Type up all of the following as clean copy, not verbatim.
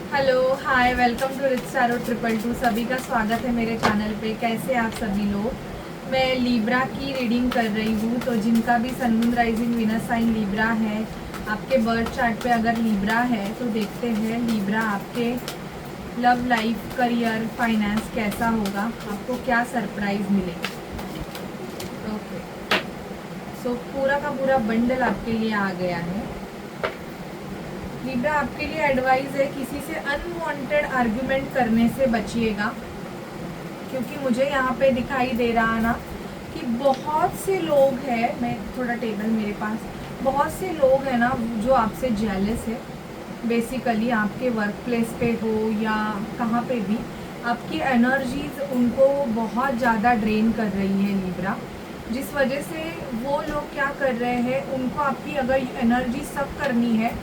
Hello hi welcome to rich सैरो 222। सभी का स्वागत है मेरे चैनल पे। कैसे आप सभी लोग। मैं लीब्रा की रीडिंग कर रही हूँ, तो जिनका भी sun moon rising Venus sign Libra है, आपके बर्थ चार्ट पे अगर लीब्रा है तो देखते हैं लीब्रा आपके लव लाइफ, करियर, फाइनेंस कैसा होगा, आपको क्या सरप्राइज मिलेगा। ओके, सो पूरा का पूरा बंडल आपके लिए आ गया है। लीब्रा, आपके लिए एडवाइस है किसी से अनवांटेड आर्ग्यूमेंट करने से बचिएगा, क्योंकि मुझे यहाँ पे दिखाई दे रहा ना कि बहुत से लोग हैं, मैं थोड़ा टेबल मेरे पास, बहुत से लोग हैं ना जो आपसे जेलस है। बेसिकली आपके वर्क प्लेस पे हो या कहाँ पे भी, आपकी एनर्जीज उनको बहुत ज़्यादा ड्रेन कर रही है लीब्रा, जिस वजह से वो लोग क्या कर रहे हैं, उनको आपकी अगर एनर्जी सक करनी है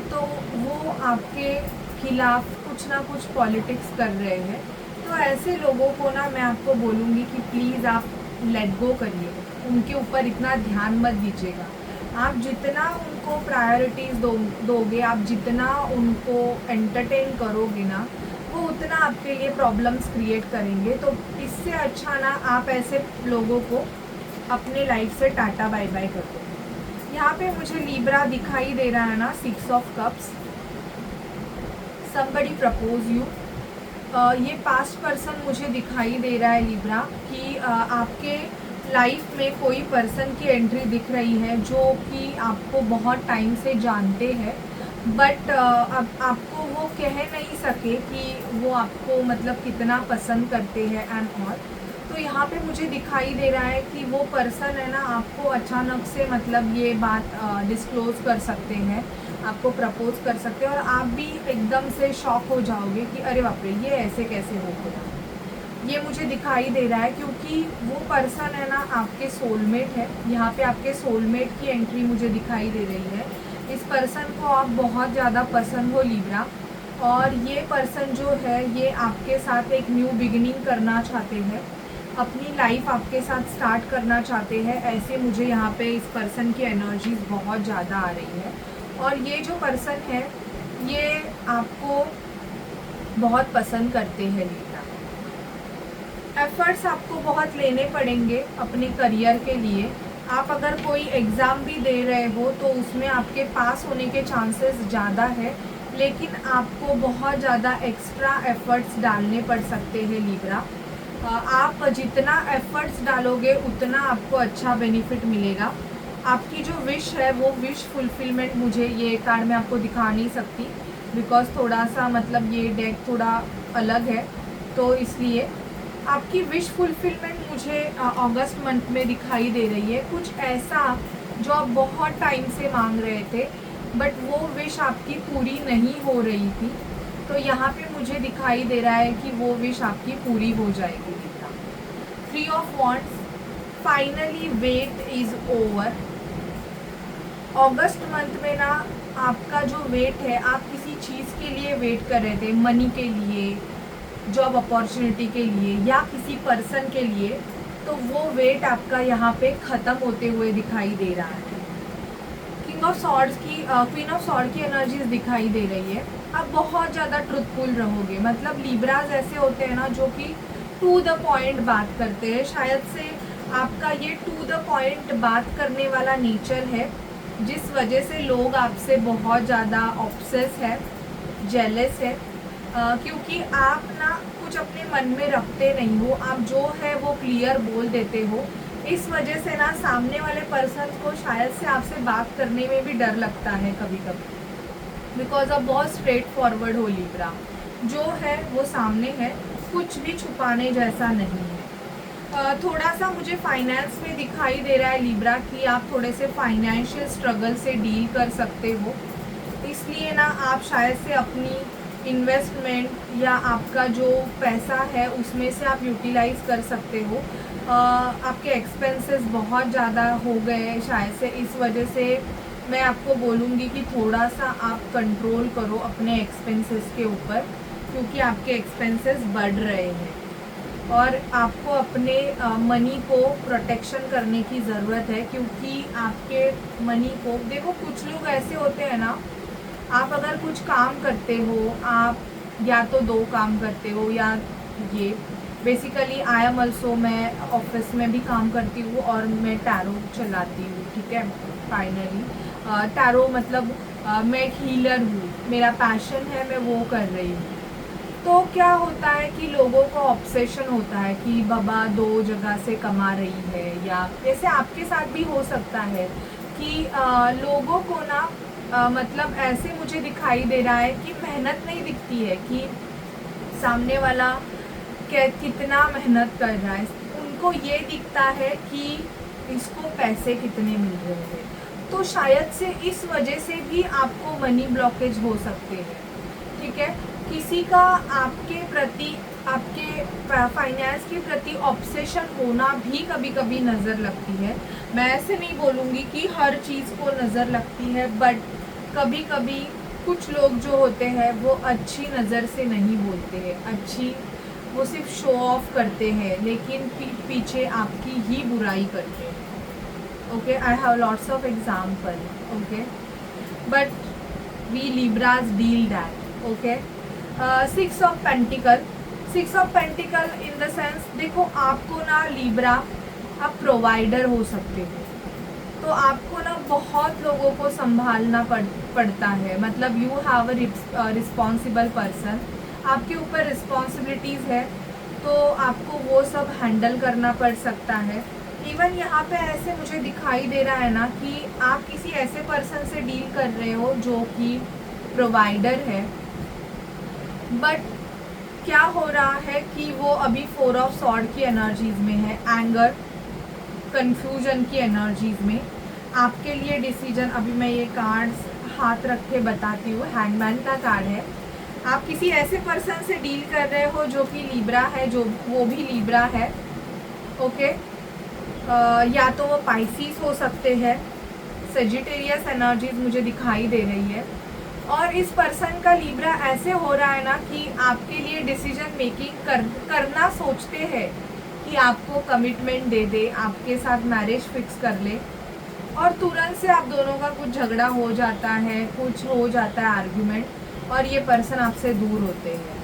तो वो आपके खिलाफ कुछ ना कुछ पॉलिटिक्स कर रहे हैं। तो ऐसे लोगों को ना मैं आपको बोलूँगी कि प्लीज़ आप लेट गो करिए, उनके ऊपर इतना ध्यान मत दीजिएगा। आप जितना उनको प्रायोरिटीज़ दोगे, आप जितना उनको एंटरटेन करोगे ना, वो उतना आपके लिए प्रॉब्लम्स क्रिएट करेंगे। तो इससे अच्छा ना आप ऐसे लोगों को अपने लाइफ से टाटा बाय बाय कर दो। यहाँ पे मुझे लीब्रा दिखाई दे रहा है ना, 6 of cups, somebody propose you. ये पास्ट पर्सन मुझे दिखाई दे रहा है लीब्रा कि आपके लाइफ में कोई पर्सन की एंट्री दिख रही है जो कि आपको बहुत टाइम से जानते हैं, बट अब आपको वो कह नहीं सके कि वो आपको मतलब कितना पसंद करते हैं एंड ऑल। तो यहाँ पे मुझे दिखाई दे रहा है कि वो पर्सन है ना, आपको अचानक से मतलब ये बात डिस्क्लोज कर सकते हैं, आपको प्रपोज कर सकते हैं, और आप भी एकदम से शॉक हो जाओगे कि अरे बाप रे, ये ऐसे कैसे हो गया। ये मुझे दिखाई दे रहा है क्योंकि वो पर्सन है ना आपके सोलमेट है। यहाँ पे आपके सोलमेट की एंट्री मुझे दिखाई दे रही है। इस पर्सन को आप बहुत ज़्यादा पसंद हो लीब्रा, और ये पर्सन जो है ये आपके साथ एक न्यू बिगिनिंग करना चाहते हैं, अपनी लाइफ आपके साथ स्टार्ट करना चाहते हैं। ऐसे मुझे यहाँ पे इस पर्सन की एनर्जीज बहुत ज़्यादा आ रही है। और ये जो पर्सन है ये आपको बहुत पसंद करते हैं लीब्रा। एफर्ट्स आपको बहुत लेने पड़ेंगे अपने करियर के लिए। आप अगर कोई एग्ज़ाम भी दे रहे हो तो उसमें आपके पास होने के चांसेस ज़्यादा है, लेकिन आपको बहुत ज़्यादा एक्स्ट्रा एफर्ट्स डालने पड़ सकते हैं लीब्रा। आप जितना एफर्ट्स डालोगे उतना आपको अच्छा बेनिफिट मिलेगा। आपकी जो विश है वो विश फुलफिलमेंट, मुझे ये कार्ड में आपको दिखा नहीं सकती बिकॉज थोड़ा सा मतलब ये डेक थोड़ा अलग है, तो इसलिए आपकी विश फुलफिलमेंट मुझे अगस्त मंथ में दिखाई दे रही है। कुछ ऐसा जो आप बहुत टाइम से मांग रहे थे बट वो विश आपकी पूरी नहीं हो रही थी, तो यहाँ पे मुझे दिखाई दे रहा है कि वो विश आपकी पूरी हो जाएगी। 3 of wands, finally wait is over. अगस्त मंथ में ना आपका जो वेट है, आप किसी चीज़ के लिए वेट कर रहे थे, मनी के लिए, जॉब अपॉर्चुनिटी के लिए या किसी पर्सन के लिए, तो वो वेट आपका यहाँ पे ख़त्म होते हुए दिखाई दे रहा है। किंग ऑफ सॉर्ड्स की क्वीन ऑफ सॉर्ड की एनर्जीज दिखाई दे रही है। आप बहुत ज़्यादा ट्रुथफुल रहोगे, मतलब लीब्राज ऐसे होते हैं ना जो कि टू द पॉइंट बात करते हैं। शायद से आपका ये टू द पॉइंट बात करने वाला नेचर है, जिस वजह से लोग आपसे बहुत ज़्यादा ऑब्सेस है, जेलस है, क्योंकि आप ना कुछ अपने मन में रखते नहीं हो, आप जो है वो क्लियर बोल देते हो। इस वजह से ना सामने वाले पर्सन को शायद से आपसे बात करने में भी डर लगता है कभी कभी, बिकॉज आप बहुत स्ट्रेट फॉरवर्ड हो लीब्रा। जो है वो सामने है, कुछ भी छुपाने जैसा नहीं है। थोड़ा सा मुझे फाइनेंस में दिखाई दे रहा है लीब्रा कि आप थोड़े से फाइनेंशियल स्ट्रगल से डील कर सकते हो, इसलिए ना आप शायद से अपनी इन्वेस्टमेंट या आपका जो पैसा है उसमें से आप यूटिलाइज़ कर सकते हो। आपके एक्सपेंसेस बहुत ज़्यादा हो गए शायद से, इस वजह से मैं आपको बोलूँगी कि थोड़ा सा आप कंट्रोल करो अपने एक्सपेंसेस के ऊपर, क्योंकि आपके एक्सपेंसेस बढ़ रहे हैं और आपको अपने मनी को प्रोटेक्शन करने की ज़रूरत है। क्योंकि आपके मनी को देखो, कुछ लोग ऐसे होते हैं ना, आप अगर कुछ काम करते हो, आप या तो 2 काम करते हो या ये बेसिकली आई एम ऑल्सो, मैं ऑफिस में भी काम करती हूँ और मैं टैरो चलाती हूँ, ठीक है। फाइनली टैरो मतलब मैं एक हीलर हूँ, मेरा पैशन है, मैं वो कर रही हूँ। तो क्या होता है कि लोगों को ऑब्सेशन होता है कि बाबा 2 जगह से कमा रही है, या जैसे आपके साथ भी हो सकता है कि लोगों को ना मतलब ऐसे मुझे दिखाई दे रहा है कि मेहनत नहीं दिखती है कि सामने वाला कितना मेहनत कर रहा है, उनको ये दिखता है कि इसको पैसे कितने मिल रहे हैं। तो शायद से इस वजह से भी आपको मनी ब्लॉकेज हो सकते हैं, ठीक है। किसी का आपके प्रति, आपके फाइनेंस के प्रति ऑब्सेशन होना भी कभी कभी नज़र लगती है। मैं ऐसे नहीं बोलूँगी कि हर चीज़ को नज़र लगती है, बट कभी कभी कुछ लोग जो होते हैं वो अच्छी नज़र से नहीं बोलते हैं, अच्छी, वो सिर्फ शो ऑफ करते हैं, लेकिन पीछे आपकी ही बुराई करते हैं। Okay, I have lots of example, okay, but we Libras deal that, okay. 6 of pentacle, 6 of pentacle in the sense, देखो आपको ना लिब्रा, आप प्रोवाइडर हो सकते हो, तो आपको ना बहुत लोगों को संभालना पड़ता है, मतलब you have a responsible person, आपके ऊपर रिस्पॉन्सिबिलिटीज़ है, तो आपको वो सब हैंडल करना पड़ सकता है। इवन यहाँ पे ऐसे मुझे दिखाई दे रहा है ना कि आप किसी ऐसे पर्सन से डील कर रहे हो जो कि प्रोवाइडर है, बट क्या हो रहा है कि वो अभी 4 ऑफ सॉर्ड की एनर्जीज में है, एंगर, कंफ्यूजन की एनर्जीज में। आपके लिए डिसीजन, अभी मैं ये कार्ड्स हाथ रख के बताती हूँ, हैंगमैन का कार्ड है। आप किसी ऐसे पर्सन से डील कर रहे हो जो कि लिब्रा है, जो वो भी लिब्रा है, ओके। या तो वो पाइसीस हो सकते हैं, सेजिटेरियस एनर्जीज मुझे दिखाई दे रही है। और इस पर्सन का लिब्रा ऐसे हो रहा है ना कि आपके लिए डिसीजन मेकिंग करना सोचते हैं कि आपको कमिटमेंट दे दे, आपके साथ मैरिज फिक्स कर ले, और तुरंत से आप दोनों का कुछ झगड़ा हो जाता है, कुछ हो जाता है आर्ग्यूमेंट, और ये पर्सन आपसे दूर होते हैं।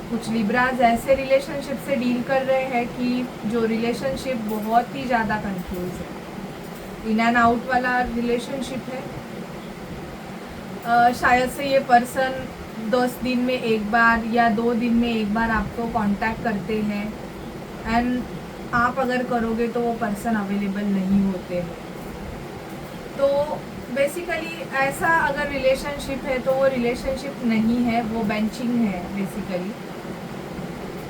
कुछ लिब्राज ऐसे रिलेशनशिप से डील कर रहे हैं कि जो रिलेशनशिप बहुत ही ज़्यादा कंफ्यूज है, इन एंड आउट वाला रिलेशनशिप है। शायद से ये पर्सन 10 दिन में एक बार या 2 दिन में एक बार आपको कांटेक्ट करते हैं, एंड आप अगर करोगे तो वो पर्सन अवेलेबल नहीं होते हैं। तो बेसिकली ऐसा अगर रिलेशनशिप है तो वो रिलेशनशिप नहीं है, वो बेंचिंग है बेसिकली।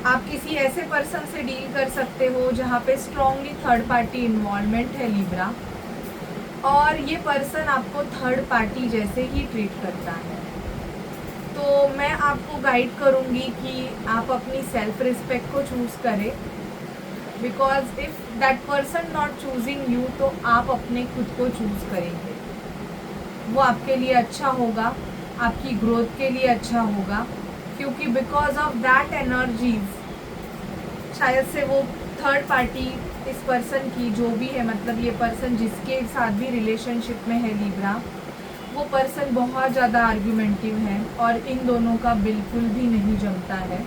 आप किसी ऐसे पर्सन से डील कर सकते हो जहाँ पे स्ट्रॉन्गली थर्ड पार्टी इन्वॉल्वमेंट है लिब्रा, और ये पर्सन आपको थर्ड पार्टी जैसे ही ट्रीट करता है। तो मैं आपको गाइड करूँगी कि आप अपनी सेल्फ रिस्पेक्ट को चूज़ करें, because if that person not choosing you, तो आप अपने खुद को चूज़ करेंगे, वो आपके लिए अच्छा होगा, आपकी ग्रोथ के लिए अच्छा होगा, क्योंकि बिकॉज ऑफ दैट एनर्जीज शायद से वो थर्ड पार्टी इस पर्सन की जो भी है, मतलब ये पर्सन जिसके साथ भी रिलेशनशिप में है लिब्रा, वो पर्सन बहुत ज़्यादा आर्ग्यूमेंटिव है और इन दोनों का बिल्कुल भी नहीं जमता है,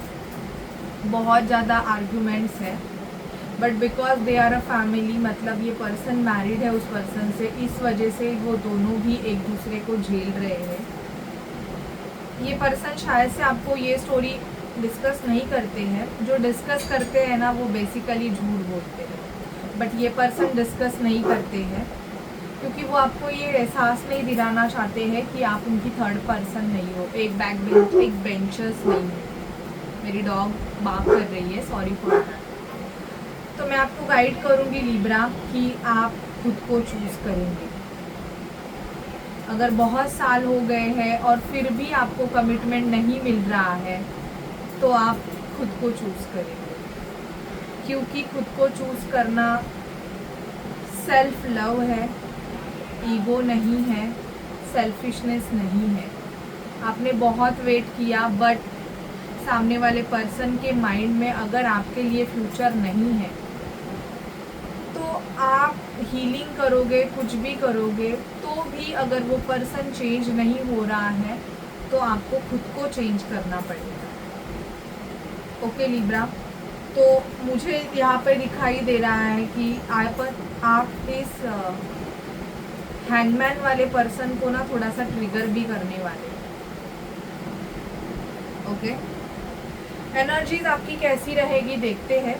बहुत ज़्यादा आर्ग्यूमेंट्स है। But because they are a family, मतलब ये पर्सन मैरिड है उस पर्सन से, इस वजह से वो दोनों भी एक दूसरे को झेल रहे हैं। ये पर्सन शायद से आपको ये स्टोरी डिस्कस नहीं करते हैं, जो डिस्कस करते हैं ना वो बेसिकली झूठ बोलते हैं, बट ये पर्सन डिस्कस नहीं करते हैं क्योंकि वो आपको ये एहसास नहीं दिलाना चाहते हैं कि आप उनकी थर्ड पर्सन नहीं हो, एक बेंचर्स नहीं हो। मेरी डॉग बात कर रही है, सॉरी फॉर दैट। तो मैं आपको गाइड करूँगी लिब्रा कि आप खुद को चूज़ करेंगे। अगर बहुत साल हो गए हैं और फिर भी आपको कमिटमेंट नहीं मिल रहा है, तो आप खुद को चूज़ करेंगे, क्योंकि खुद को चूज़ करना सेल्फ लव है, ईगो नहीं है, सेल्फिशनेस नहीं है। आपने बहुत वेट किया, बट सामने वाले पर्सन के माइंड में अगर आपके लिए फ्यूचर नहीं है, तो आप हीलिंग करोगे, कुछ भी करोगे, तो भी अगर वो पर्सन चेंज नहीं हो रहा है, तो आपको खुद को चेंज करना पड़ेगा। ओके लिब्रा, तो मुझे यहाँ पे दिखाई दे रहा है कि आप इस हैंगमैन वाले पर्सन को ना थोड़ा सा ट्रिगर भी करने वाले। ओके, एनर्जीज आपकी कैसी रहेगी देखते हैं।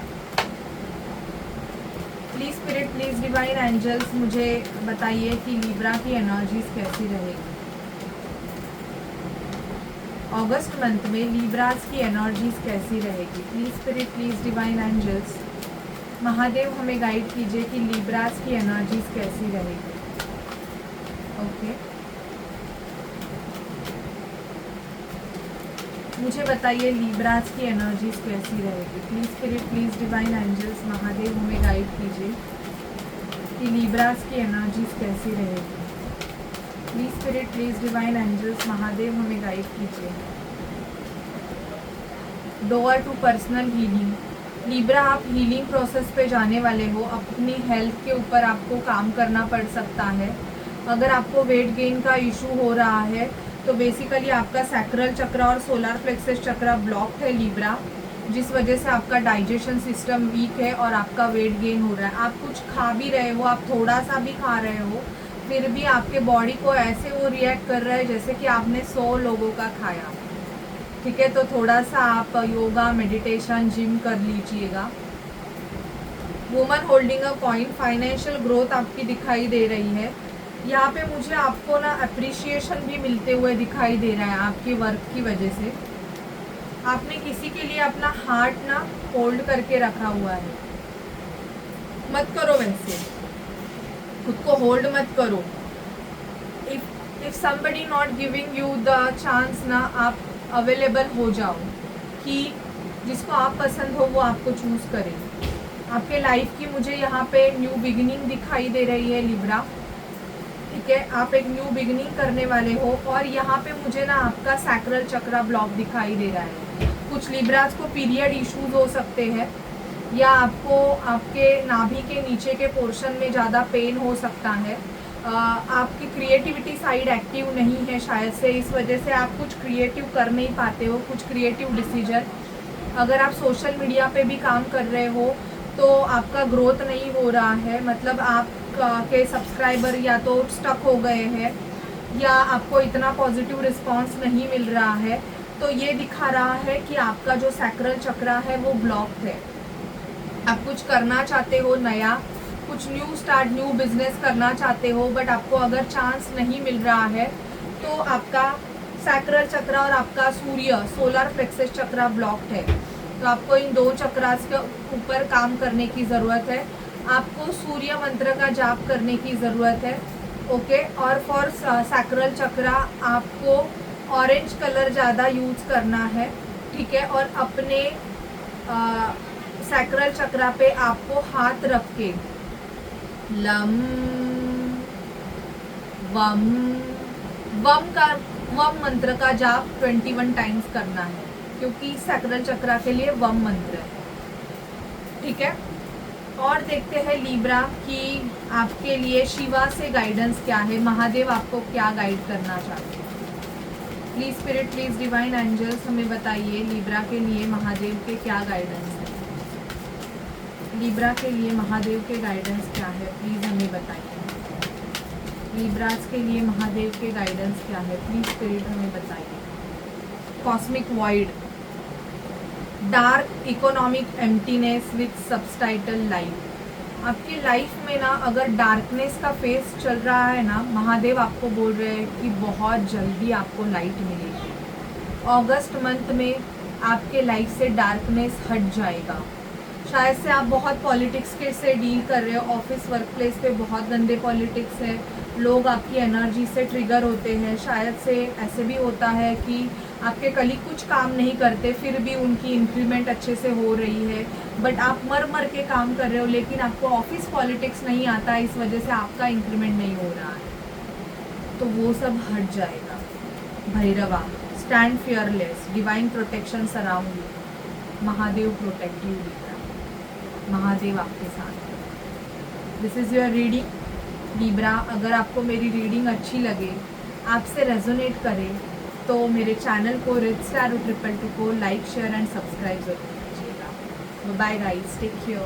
Please spirit, please divine angels मुझे बताइए कि लिब्रा की एनर्जीज कैसी रहेगी अगस्त मंथ में। लिब्रास की एनर्जीज कैसी रहेगी? Please spirit, please divine angels Mahadev हमें गाइड कीजिए कि लिब्रास की एनर्जीज कैसी रहेगी। ओके, मुझे बताइए लिब्रास की एनर्जीज कैसी रहेगी। Please spirit, please divine angels Mahadev हमें गाइड कीजिए कि लिब्रास की एनर्जीज कैसी रहेगी। Please spirit, please divine angels Mahadev हमें गाइड कीजिए। Door to personal healing. Libra, आप हीलिंग प्रोसेस पे जाने वाले हो। अपनी हेल्थ के ऊपर आपको काम करना पड़ सकता है। अगर आपको वेट गेन का इशू हो रहा है तो बेसिकली आपका सैक्रल चक्र और सोलर प्लेक्सस चक्र ब्लॉक है लिब्रा, जिस वजह से आपका डाइजेशन सिस्टम वीक है और आपका वेट गेन हो रहा है। आप कुछ खा भी रहे हो, आप थोड़ा सा भी खा रहे हो, फिर भी आपके बॉडी को ऐसे वो रिएक्ट कर रहा है जैसे कि आपने 100 लोगों का खाया। ठीक है, तो थोड़ा सा आप योगा, मेडिटेशन, जिम कर लीजिएगा। Woman holding a coin, financial growth आपकी दिखाई दे रही है। यहाँ पे मुझे आपको ना अप्रिशिएशन भी मिलते हुए दिखाई दे रहा है आपके वर्क की वजह से। आपने किसी के लिए अपना हार्ट ना होल्ड करके रखा हुआ है। मत करो वैसे, खुद को होल्ड मत करो। If somebody not giving you the chance ना, आप अवेलेबल हो जाओ कि जिसको आप पसंद हो वो आपको चूज करे। आपके लाइफ की मुझे यहाँ पे न्यू बिगिनिंग दिखाई दे रही है लिब्रा। ठीक है, आप एक न्यू बिगिनिंग करने वाले हो। और यहाँ पे मुझे ना आपका सैक्रल चक्र ब्लॉक दिखाई दे रहा है। कुछ लिब्रास को पीरियड इश्यूज हो सकते हैं, या आपको आपके नाभि के नीचे के पोर्शन में ज़्यादा पेन हो सकता है। आपकी क्रिएटिविटी साइड एक्टिव नहीं है शायद से, इस वजह से आप कुछ क्रिएटिव कर नहीं पाते हो, कुछ क्रिएटिव डिसीजन। अगर आप सोशल मीडिया पे भी काम कर रहे हो तो आपका ग्रोथ नहीं हो रहा है, मतलब आप के सब्सक्राइबर या तो स्टक हो गए हैं या आपको इतना पॉजिटिव रिस्पांस नहीं मिल रहा है, तो ये दिखा रहा है कि आपका जो सैक्रल चक्र है वो ब्लॉक है। आप कुछ करना चाहते हो नया, कुछ न्यू स्टार्ट, न्यू बिजनेस करना चाहते हो, बट आपको अगर चांस नहीं मिल रहा है तो आपका सैक्रल चक्र और आपका सूर्य सोलर प्लेक्सस चक्र ब्लॉक्ड है। तो आपको इन दो चक्रास के ऊपर काम करने की ज़रूरत है। आपको सूर्य मंत्र का जाप करने की ज़रूरत है। ओके, और फॉर सैक्रल चक्र आपको ऑरेंज कलर ज़्यादा यूज़ करना है। ठीक है, और अपने सैक्रल चक्र पे आपको हाथ रख के लम वम वम मंत्र का जाप 21 टाइम्स करना है, क्योंकि सैक्रल चक्र के लिए वम मंत्र है। ठीक है, और देखते हैं लिब्रा कि आपके लिए शिवा से गाइडेंस क्या है, महादेव आपको क्या गाइड करना चाहते हैं। Please spirit, please divine angels हमें बताइए लिब्रा के लिए महादेव के क्या गाइडेंस है। लिब्रा के लिए महादेव के गाइडेंस क्या है, प्लीज हमें बताइए। लिब्रास के लिए महादेव के गाइडेंस क्या है, प्लीज स्पिरिट हमें बताइए। Cosmic void, dark economic emptiness with subtitle life. आपकी लाइफ में ना अगर डार्कनेस का फेस चल रहा है ना, महादेव आपको बोल रहे हैं कि बहुत जल्दी आपको लाइट मिलेगी। अगस्त मंथ में आपके लाइफ से डार्कनेस हट जाएगा। शायद से आप बहुत पॉलिटिक्स के से डील कर रहे हो, ऑफिस वर्क प्लेस पे बहुत गंदे पॉलिटिक्स है, लोग आपकी एनर्जी से ट्रिगर होते हैं। शायद से ऐसे भी होता है कि आपके कलीग कुछ काम नहीं करते फिर भी उनकी इंक्रीमेंट अच्छे से हो रही है, बट आप मर के काम कर रहे हो, लेकिन आपको ऑफिस पॉलिटिक्स नहीं आता है, इस वजह से आपका इंक्रीमेंट नहीं हो रहा है। तो वो सब हट जाएगा। Bhairava, stand fearless, divine protection surround you, Mahadev protect you. Mahadev आपके साथ। This is your reading Libra. अगर आपको मेरी रीडिंग अच्छी लगे, आपसे रेजोनेट करे, तो मेरे चैनल को रिच टैरो 222 को लाइक शेयर एंड सब्सक्राइब ज़रूर कीजिएगा। Bye guys, take care.